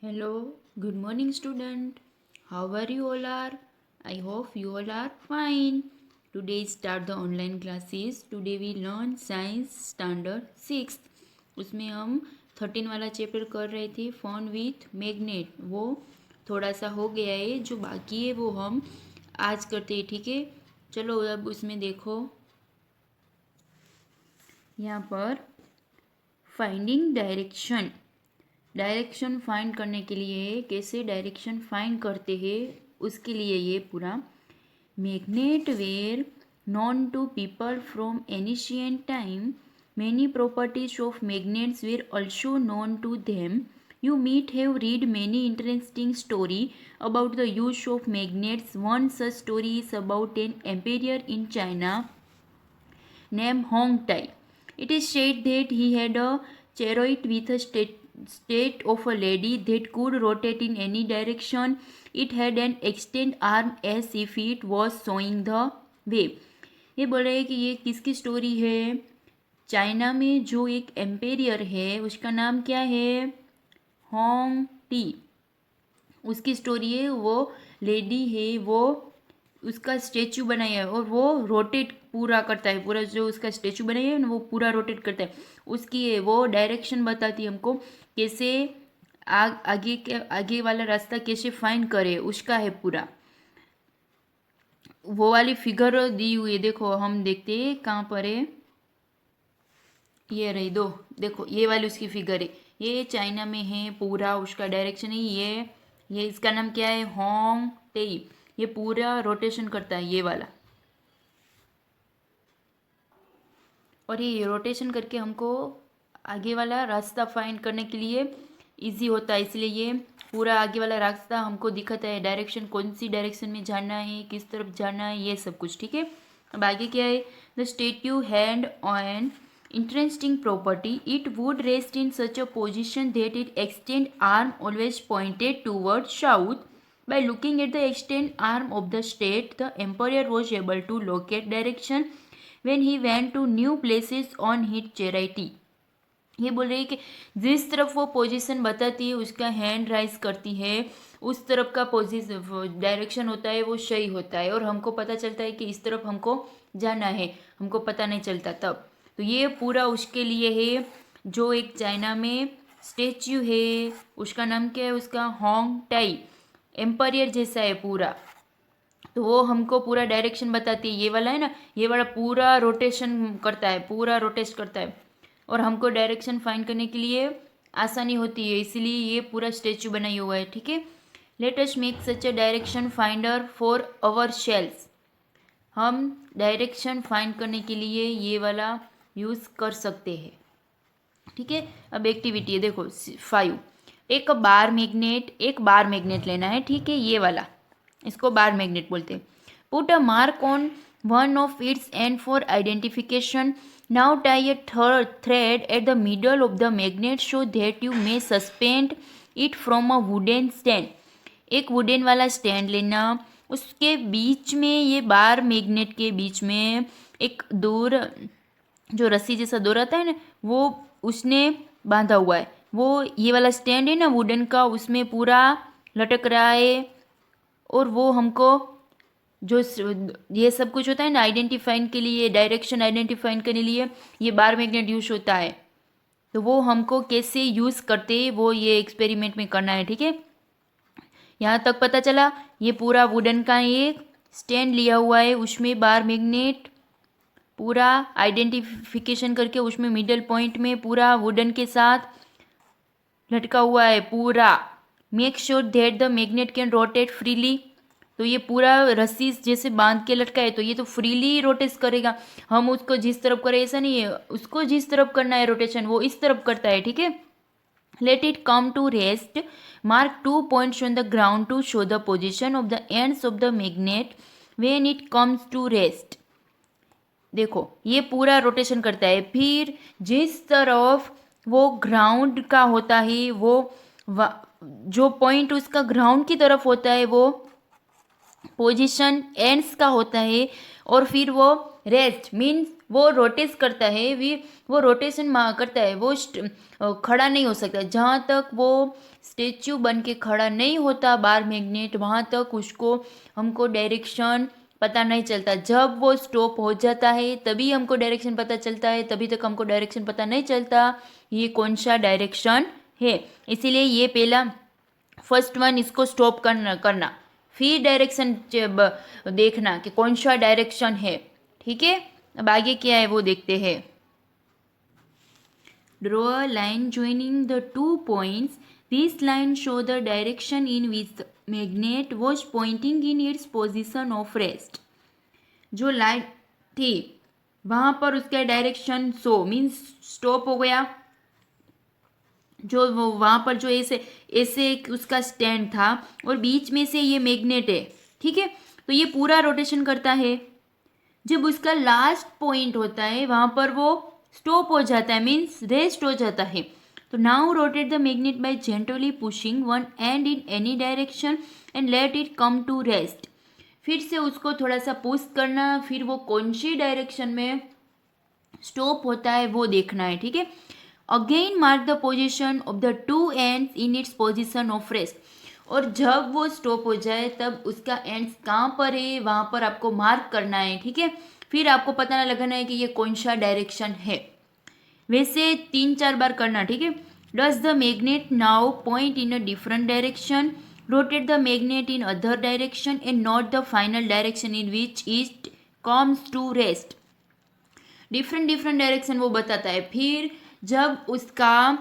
Hello, good morning, student. How are you all are? I hope you all are fine. Today start the online classes. Today we learn science standard 6. उसमें हम 13 वाला chapter कर रहे थे phone with magnet. वो थोड़ा सा हो गया है, जो बाकी है वो हम आज करते हैं. ठीक है, चलो अब उसमें देखो. यहाँ पर फाइंडिंग डायरेक्शन फाइंड करने के लिए कैसे डायरेक्शन फाइंड करते हैं उसके लिए ये पूरा. Magnet were known to people from ancient time. Many properties of magnets were also known to them. You might have read many interesting story about the use of magnets. One such story is about an emperor in China named Hong Tai. It is said that he had a chariot with a state of a lady that could rotate in any direction. It had an extended arm as if it was showing the way. ये बोल रहे हैं कि ये किसकी story है. China में जो एक एम्पेरियर है उसका नाम क्या है, होंग टी. उसकी स्टोरी है. वो लेडी है, वो उसका स्टेचू बनाया है और वो रोटेट पूरा करता है. पूरा जो उसका स्टेचू बनाया है ना वो पूरा रोटेट करता है. उसकी है वो डायरेक्शन बताती है हमको कैसे आगे वाला रास्ता कैसे फाइंड करे, उसका है पूरा. वो वाली फिगर दी हुई है, देखो हम देखते हैं कहाँ पर है. ये रही दो, देखो ये वाली उसकी फिगर है. ये चाइना में है पूरा, उसका डायरेक्शन है ये इसका नाम क्या है, होंग टेई. ये पूरा रोटेशन करता है ये वाला. और ये रोटेशन करके हमको आगे वाला रास्ता फाइंड करने के लिए इजी होता है. इसलिए ये पूरा आगे वाला रास्ता हमको दिखाता है, डायरेक्शन कौन सी डायरेक्शन में जाना है, किस तरफ जाना है, ये सब कुछ. ठीक है, अब आगे क्या है. The statue had an interesting property. It would rest in such a position that its extended arm always pointed towards south. By looking at the extended arm of the state, the emperor was able to locate direction when he went to new places on his chariot. ये बोल रही है कि जिस तरफ वो position बताती है उसका हैंड राइज करती है, उस तरफ का पोजीशन डायरेक्शन होता है वो सही होता है. और हमको पता चलता है कि इस तरफ हमको जाना है, हमको पता नहीं चलता तब. तो ये पूरा उसके लिए है. जो एक चाइना में स्टेच्यू है उसका नाम क्या है, उसका होंग टाई. एम्पायर जैसा है पूरा, तो वो हमको पूरा डायरेक्शन बताती है. ये वाला है ना, ये वाला पूरा रोटेशन करता है, पूरा रोटेट करता है और हमको डायरेक्शन फाइंड करने के लिए आसानी होती है. इसलिए ये पूरा स्टेच्यू बनाई हुआ है. ठीक है, let us make such a direction finder for ourselves. हम डायरेक्शन फाइंड करने के लिए ये वाला यूज़ कर सकते हैं. ठीक है, अब एक्टिविटी है, देखो 5. एक बार मैग्नेट लेना है. ठीक है, ये वाला, इसको बार मैग्नेट बोलते हैं. Put a mark on one of its and for identification. Now tie A thread at the middle of the magnet so that you may suspend it from a wooden stand. एक wooden वाला stand लेना, उसके बीच में ये bar magnet के बीच में एक दूर जो रस्सी जैसा डोर आता है ना, वो उसने बांधा हुआ है. वो ये वाला स्टैंड है ना वुडन का, उसमें पूरा लटक रहा है. और वो हमको जो ये सब कुछ होता है ना आइडेंटिफाइंग के लिए, डायरेक्शन आइडेंटिफाइंग करने के लिए ये बार मैग्नेट यूज होता है. तो वो हमको कैसे यूज़ करते हैं वो ये एक्सपेरिमेंट में करना है. ठीक है, यहाँ तक पता चला. ये पूरा वुडन का एक स्टैंड लिया हुआ है, उसमें बार मैग्नेट पूरा आइडेंटिफिकेशन करके उसमें मिडल पॉइंट में पूरा वुडन के साथ लटका हुआ है पूरा. Make sure that the magnet can rotate freely. तो ये पूरा रस्सी जैसे बांध के लटका है तो ये तो फ्रीली रोटेट करेगा. हम उसको जिस तरफ करें ऐसा नहीं है, उसको जिस तरफ करना है रोटेशन वो इस तरफ करता है. ठीक है, let it come to rest. Mark 2 points on the ground to show the position of the ends of the magnet when it comes to rest. देखो ये पूरा रोटेशन करता है. फिर जिस तरफ वो ग्राउंड का होता है, वो जो पॉइंट उसका ग्राउंड की तरफ होता है वो पोजीशन एंड्स का होता है. और फिर वो रेस्ट मीन्स वो रोटेट करता है, वो रोटेशन करता है, वो खड़ा नहीं हो सकता। जहाँ तक वो स्टेच्यू बन के खड़ा नहीं होता बार मैग्नेट, वहाँ तक उसको हमको डायरेक्शन पता नहीं चलता। जब वो स्टॉप हो जाता है तभी हमको डायरेक्शन पता चलता है, तभी तक हमको डायरेक्शन पता नहीं चलता ये कौन सा डायरेक्शन है। इसीलिए ये पहला फर्स्ट वन इसको स्टॉप करना, फिर डायरेक्शन देखना कि कौन सा डायरेक्शन है। ठीक है, अब आगे क्या है वो देखते हैं। Draw a line joining the 2 points. This line show the direction in which the magnet was pointing in its position of rest. जो लाइन थी वहाँ पर उसका डायरेक्शन शो मीन्स स्टॉप हो गया। जो वो वहाँ पर जो ऐसे ऐसे उसका स्टैंड था और बीच में से ये मैग्नेट है, ठीक है, तो ये पूरा रोटेशन करता है। जब उसका लास्ट पॉइंट होता है वहाँ पर वो स्टॉप हो जाता है, मीन्स रेस्ट हो जाता है। तो now rotate the magnet by gently pushing one end in any direction and let it come to rest. फिर से उसको थोड़ा सा पुश करना, फिर वो कौन सी डायरेक्शन में स्टॉप होता है वो देखना है। ठीक है, again mark the position of the two ends in its position of rest. और जब वो स्टॉप हो जाए तब उसका एंड्स कहाँ पर है वहाँ पर आपको मार्क करना है। ठीक है, फिर आपको पता लगाना है कि ये कौन सा डायरेक्शन है। वैसे 3-4 बार करना। ठीक है, does the magnet now point in a different direction, rotate the magnet in other direction and note the final direction in which it comes to rest. Different direction वो बताता है। फिर जब उसका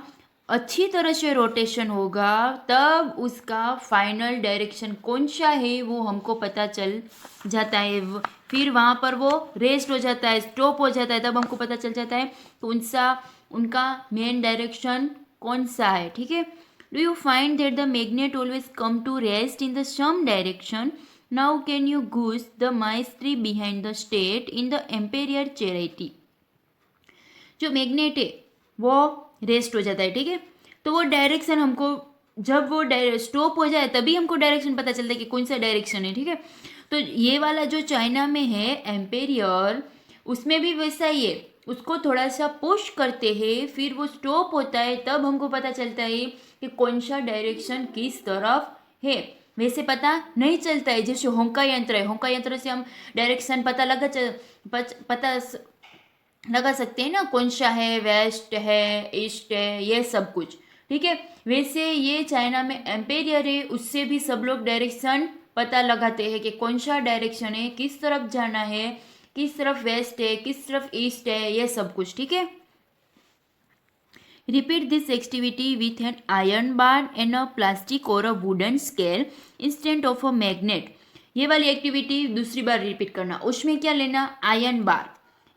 अच्छी तरह से रोटेशन होगा तब उसका फाइनल डायरेक्शन कौन सा है वो हमको पता चल जाता है। फिर वहाँ पर वो रेस्ट हो जाता है, स्टॉप हो जाता है, तब हमको पता चल जाता है तो उनका मेन डायरेक्शन कौन सा है। ठीक है, do you find that the magnet always come to rest in the same direction? Now can you guess the mystery behind the statue in the emperor chariot. जो मैग्नेट है वो रेस्ट हो जाता है। ठीक है, तो वो डायरेक्शन हमको जब वो स्टॉप हो जाए तभी हमको डायरेक्शन पता चलता है कि कौन सा डायरेक्शन है। ठीक है, तो ये वाला जो चाइना में है एम्पेरियर, उसमें भी वैसा ही है। उसको थोड़ा सा पुश करते हैं, फिर वो स्टॉप होता है, तब हमको पता चलता है कि कौन सा डायरेक्शन किस तरफ है। वैसे पता नहीं चलता है। जैसे होंका यंत्र है, होंका यंत्र से हम डायरेक्शन पता लगा सकते हैं ना, कौन सा है, वेस्ट है, ईस्ट है, ये सब कुछ। ठीक है, वैसे ये चाइना में एम्पेरियर है, उससे भी सब लोग डायरेक्शन पता लगाते हैं कि कौन सा डायरेक्शन है, किस तरफ जाना है, किस तरफ वेस्ट है, किस तरफ ईस्ट है, ये सब कुछ। ठीक है, repeat this activity with an iron bar and a plastic or a wooden scale instead of a magnet. ये वाली एक्टिविटी दूसरी बार रिपीट करना। उसमें क्या लेना, आयरन बार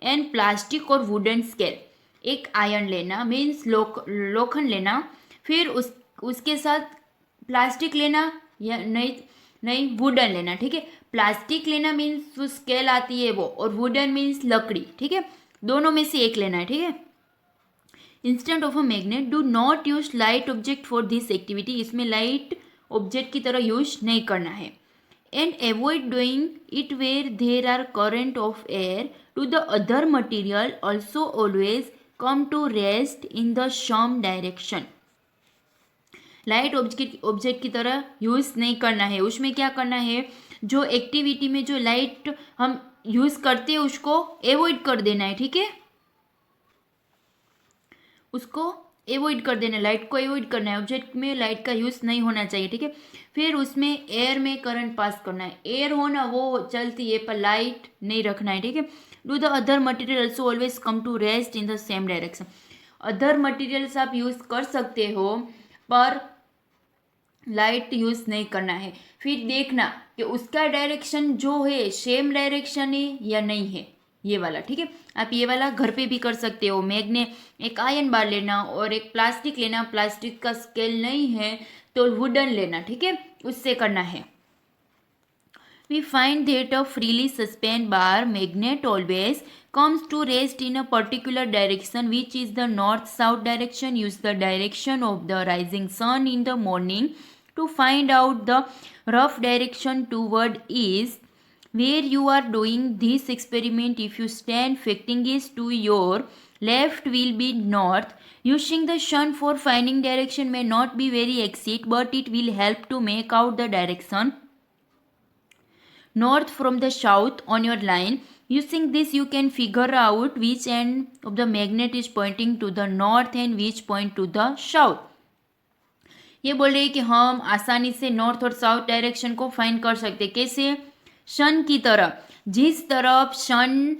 एंड प्लास्टिक और वुडन स्केल। एक आयरन लेना मीन्स लोखंड लेना, फिर उसके साथ प्लास्टिक लेना या नहीं वुडन लेना। ठीक है, प्लास्टिक लेना मीन्स जो स्केल आती है वो, और वुडन मीन्स लकड़ी। ठीक है, दोनों में से एक लेना है। ठीक है, instead of a magnet do not use light object for this activity. इसमें लाइट ऑब्जेक्ट की तरह यूज नहीं करना है। And avoid doing it where there are current of air to the other material also always come to rest in the same direction. Light object की तरह use नहीं करना है। उसमें क्या करना है, जो एक्टिविटी में जो लाइट हम यूज़ करते हैं उसको एवॉइड कर देना है। ठीक है, उसको एवॉइड कर देना है, लाइट को एवॉइड करना है। ऑब्जेक्ट में लाइट का यूज़ नहीं होना चाहिए। ठीक है, फिर उसमें एयर में करंट पास करना है। एयर हो ना वो चलती है पर लाइट नहीं रखना है। ठीक है, do the other material also always come to rest in the same direction. Other materials आप यूज़ कर सकते हो पर लाइट यूज़ नहीं करना है। फिर देखना कि उसका डायरेक्शन जो है सेम डायरेक्शन है या नहीं है, ये वाला। ठीक है, आप ये वाला घर पे भी कर सकते हो। एक आयरन बार लेना और एक प्लास्टिक लेना। प्लास्टिक का स्केल नहीं है तो वुडन लेना। ठीक है, उससे करना है। We find that a freely suspended bar magnet always comes to rest in a particular direction, which is the north-south direction. Use the direction of the rising sun in the morning to find out the rough direction toward east. where you are doing this experiment, if you stand facing is to your left will be north. Using the sun for finding direction may not be very exact, but it will help to make out the direction north from the south on your line. Using this you can figure out which end of the magnet is pointing to the north and which point to the south. ये बोल रहे हैं कि हम आसानी से north और south direction को फाइंड कर सकते हैं। कैसे? सन की तरफ, जिस तरफ सन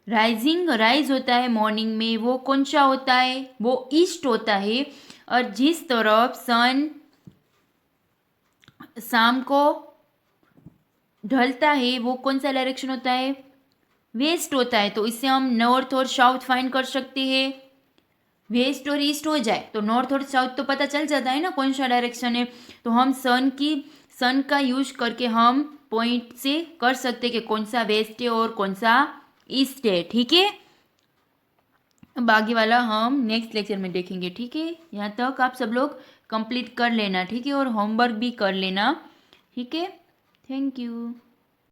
राइज होता है मॉर्निंग में, वो कौन सा होता है? वो ईस्ट होता है। और जिस तरफ सन शाम को ढलता है वो कौन सा डायरेक्शन होता है? वेस्ट होता है। तो इससे हम नॉर्थ और साउथ फाइंड कर सकते हैं। वेस्ट और ईस्ट हो जाए तो नॉर्थ और साउथ तो पता चल जाता है ना कौन सा डायरेक्शन है। तो हम सन का यूज करके हम पॉइंट से कर सकते हैं कि कौन सा वेस्ट है और कौन सा ईस्ट है। ठीक है, अब आगे वाला हम नेक्स्ट लेक्चर में देखेंगे। ठीक है, यहाँ तक आप सब लोग कंप्लीट कर लेना। ठीक है, और होमवर्क भी कर लेना। ठीक है, थैंक यू।